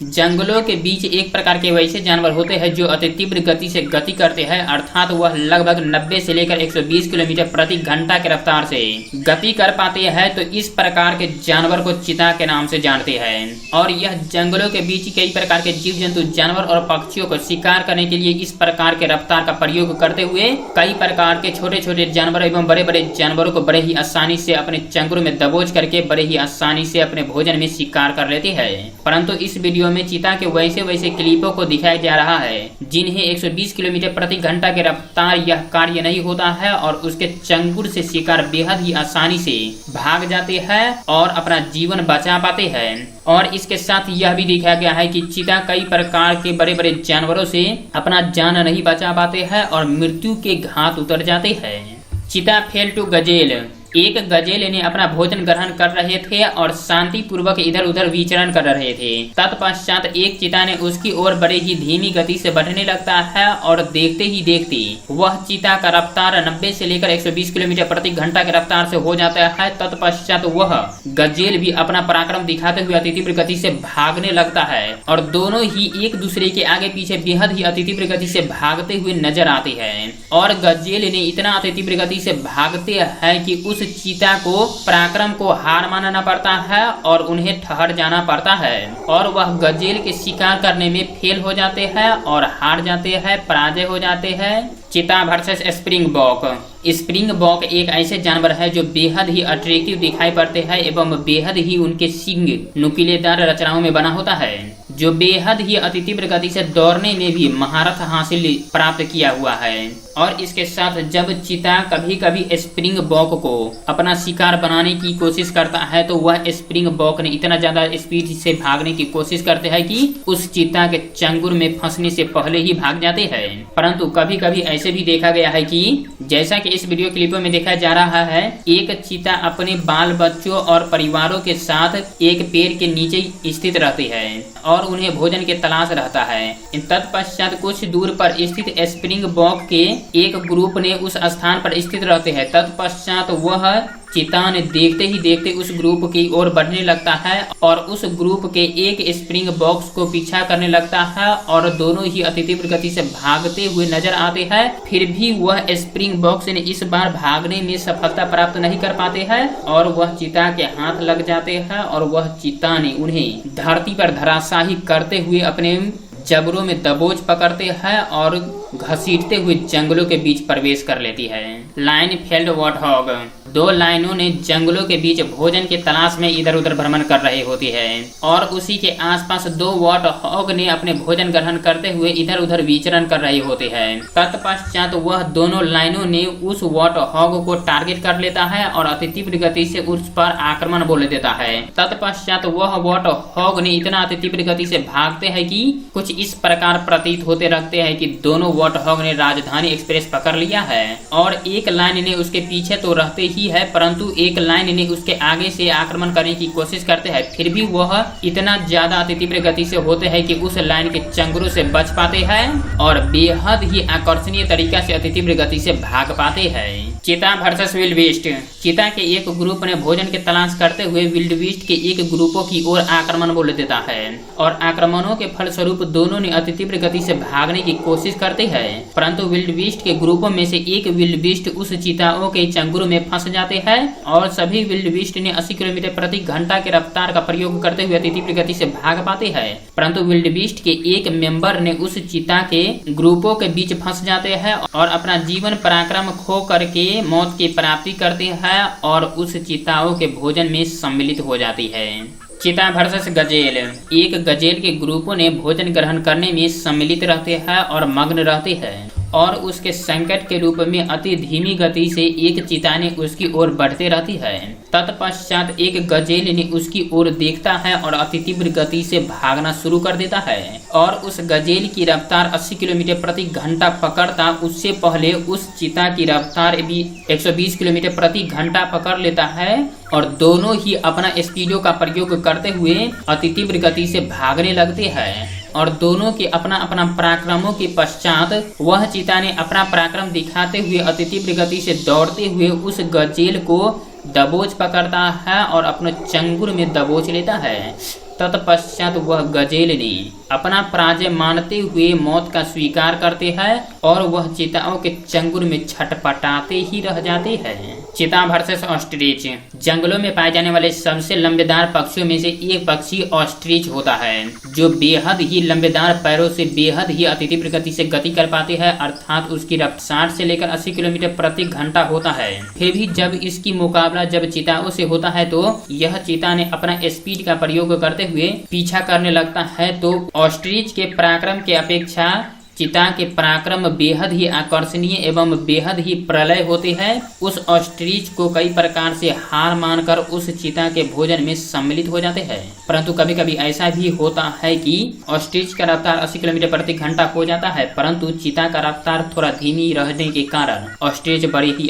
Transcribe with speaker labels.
Speaker 1: जंगलों के बीच एक प्रकार के वैसे जानवर होते हैं जो अति तीव्र गति से गति करते हैं, अर्थात वह लगभग 90 से लेकर 120 किलोमीटर प्रति घंटा की रफ्तार से गति कर पाते हैं। तो इस प्रकार के जानवर को चीता के नाम से जानते हैं। और यह जंगलों के बीच कई प्रकार के जीव जंतु, जानवर और पक्षियों को शिकार करने के लिए इस प्रकार के रफ्तार का प्रयोग करते हुए कई प्रकार के छोटे छोटे जानवर एवं बड़े बड़े जानवरों को बड़े ही आसानी से अपने चंगुल में दबोच करके बड़े ही आसानी से अपने भोजन में शिकार कर लेते हैं। परंतु इस वीडियो में चीता के वैसे वैसे क्लिपों को दिखाया जा रहा है जिन्हें 120 किलोमीटर प्रति घंटा के रफ्तार यह कार्य नहीं होता है और उसके चंगुल से शिकार बेहद ही आसानी से भाग जाते हैं और अपना जीवन बचा पाते हैं। और इसके साथ यह भी दिखाया गया है कि चीता कई प्रकार के बड़े बड़े जानवरों से अपना जान नहीं बचा पाते हैं और मृत्यु के घाट उतर जाते हैं। चीता फेल टू गजेल। एक गजेल ने अपना भोजन ग्रहण कर रहे थे और शांति पूर्वक इधर उधर विचरण कर रहे थे। तत्पश्चात एक चीता ने उसकी ओर बड़े ही धीमी गति से बढ़ने लगता है और देखते ही देखते वह चीता का रफ्तार 90 से लेकर 120 किलोमीटर प्रति घंटा की रफ्तार से हो जाता है। तत्पश्चात वह गजेल भी अपना पराक्रम दिखाते हुए अति तीव्र गति से भागने लगता है और दोनों ही एक दूसरे के आगे पीछे बेहद ही अति तीव्र गति से भागते हुए नजर आते हैं। और गजेल ने इतना अति तीव्र गति से भागते हैं कि उस चीता को पराक्रम को हार मानना पड़ता है और उन्हें ठहर जाना पड़ता है और वह गजेल के शिकार करने में फेल हो जाते हैं और हार जाते हैं, पराजय हो जाते हैं। चीता वर्सेस स्प्रिंग बॉक। स्प्रिंग बॉक एक ऐसे जानवर है जो बेहद ही अट्रैक्टिव दिखाई पड़ते हैं एवं बेहद ही उनके सींग नुकीलेदार रचनाओं में बना होता है, जो बेहद ही अति तीव्र गति से दौड़ने में भी महारत हासिल प्राप्त किया हुआ है। और इसके साथ जब चीता कभी कभी स्प्रिंग बॉक को अपना शिकार बनाने की कोशिश करता है तो वह स्प्रिंग बॉक ने इतना ज्यादा स्पीड से भागने की कोशिश करते हैं कि उस चीता के चंगुल में फंसने से पहले ही भाग जाते हैं। परंतु कभी कभी ऐसे भी देखा गया है कि जैसा कि इस वीडियो क्लिपों में देखा जा रहा है, एक चीता अपने बाल बच्चों और परिवारों के साथ एक पेड़ के नीचे स्थित रहती है और उन्हें भोजन की तलाश रहता है। तत्पश्चात कुछ दूर पर स्थित स्प्रिंग बॉक के एक ग्रुप ने उस स्थान पर स्थित रहते हैं। तत्पश्चात वह चीता ने देखते ही देखते उस ग्रुप की ओर बढ़ने लगता है और उस ग्रुप के एक स्प्रिंग बॉक्स को पीछा करने लगता है और दोनों ही अति तीव्र गति से भागते हुए नजर आते हैं। फिर भी वह स्प्रिंग बॉक्स ने इस बार भागने में सफलता प्राप्त नहीं कर पाते हैं और वह चीता के हाथ लग जाते हैं और वह चीता ने उन्हें धरती पर धराशायी करते हुए अपने जबड़ों में दबोच पकड़ते हैं और घसीटते हुए जंगलों के बीच प्रवेश कर लेती है। Lion failed warthog. दो लाइनों ने जंगलों के बीच भोजन की तलाश में इधर उधर भ्रमण कर रही होती है और उसी के आसपास दो वॉटहॉग ने अपने भोजन ग्रहण करते हुए इधर उधर विचरण कर रहे होते हैं। तत्पश्चात वह दोनों लाइनों ने उस वॉटहॉग को टारगेट कर लेता है और अति तीव्र गति से उस पर आक्रमण बोल देता है। तत्पश्चात वह वॉटहॉग ने इतना अति तीव्र गति से भागते हैं कि कुछ इस प्रकार प्रतीत होते रखते हैं कि दोनों वॉटहॉग ने राजधानी एक्सप्रेस पकड़ लिया है और एक लाइन ने उसके पीछे तो रहते ही है परंतु एक लाइन ने उसके आगे से आक्रमण करने की कोशिश करते हैं। फिर भी वह इतना ज्यादा अति तीव्र गति से होते हैं कि उस लाइन के चंगुलों से बच पाते हैं और बेहद ही आकर्षणीय तरीका से अति तीव्र गति से भाग पाते हैं। चीता वर्सेस विल्डबीस्ट। चीता के एक ग्रुप ने भोजन की तलाश करते हुए विल्डबीस्ट के एक ग्रुपों की ओर आक्रमण बोल देता है और आक्रमणों के फलस्वरूप दोनों ने अति तीव्र गति से भागने की कोशिश करते हैं। परंतु विल्डबीस्ट के ग्रुपों में से एक विल्डबीस्ट उस चीताओं के चंगुल में फंस जाते हैं और सभी विल्डबीस्ट ने 80 किलोमीटर प्रति घंटा की रफ्तार का प्रयोग करते हुए अति तीव्र गति से भाग पाते हैं। परंतु विल्डबीस्ट के एक मेंबर ने उस चीता के ग्रुपों के बीच फंस जाते हैं और अपना जीवन पराक्रम खो करके मौत की प्राप्ति करते हैं और उस चीताओं के भोजन में सम्मिलित हो जाती है। चीता वर्सेस गजेल। एक गजेल के ग्रुपों ने भोजन ग्रहण करने में सम्मिलित रहते हैं और मग्न रहते हैं और उसके संकट के रूप में अति धीमी गति से एक चीता ने उसकी ओर बढ़ते रहती है। तत्पश्चात एक गजेल ने उसकी ओर देखता है और अति तीव्र गति से भागना शुरू कर देता है और उस गजेल की रफ्तार 80 किलोमीटर प्रति घंटा पकड़ता उससे पहले उस चीता की रफ्तार भी 120 किलोमीटर प्रति घंटा पकड़ लेता है और दोनों ही अपना स्पीडों का प्रयोग करते हुए अति तीव्र गति से भागने लगते हैं और दोनों के अपना अपना पराक्रमों के पश्चात वह चीता ने अपना पराक्रम दिखाते हुए अति तीव्र गति से दौड़ते हुए उस गजेल को दबोच पकड़ता है और अपने चंगुल में दबोच लेता है तत्पश्चात वह गजेल ने अपना पराजय मानते हुए मौत का स्वीकार करते हैं और वह चीताओं के चंगुल में छटपटाते ही रह जाते हैं। चीता वर्सेस ऑस्ट्रिच। जंगलों में पाए जाने वाले सबसे लंबेदार पक्षियों में से एक पक्षी ऑस्ट्रिच होता है, जो बेहद ही लंबेदार पैरों से बेहद ही अति तीव्र गति से गति कर पाते हैं, अर्थात उसकी रफ्तार 60 से लेकर 80 किलोमीटर प्रति घंटा होता है। फिर भी जब इसकी मुकाबला जब चीताओं से होता है तो यह चीता ने अपना स्पीड का प्रयोग करते हुए पीछा करने लगता है, तो ऑस्ट्रिच के पराक्रम के अपेक्षा चीता के पराक्रम बेहद ही आकर्षणीय एवं बेहद ही प्रलय होते हैं। उस ऑस्ट्रिच को कई प्रकार से हार मानकर उस चीता के भोजन में सम्मिलित हो जाते हैं। परंतु कभी कभी ऐसा भी होता है कि ऑस्ट्रिच का रफ्तार 80 किलोमीटर प्रति घंटा हो जाता है, परंतु चीता का रफ्तार थोड़ा धीमी रहने के कारण ऑस्ट्रिच बड़ी ही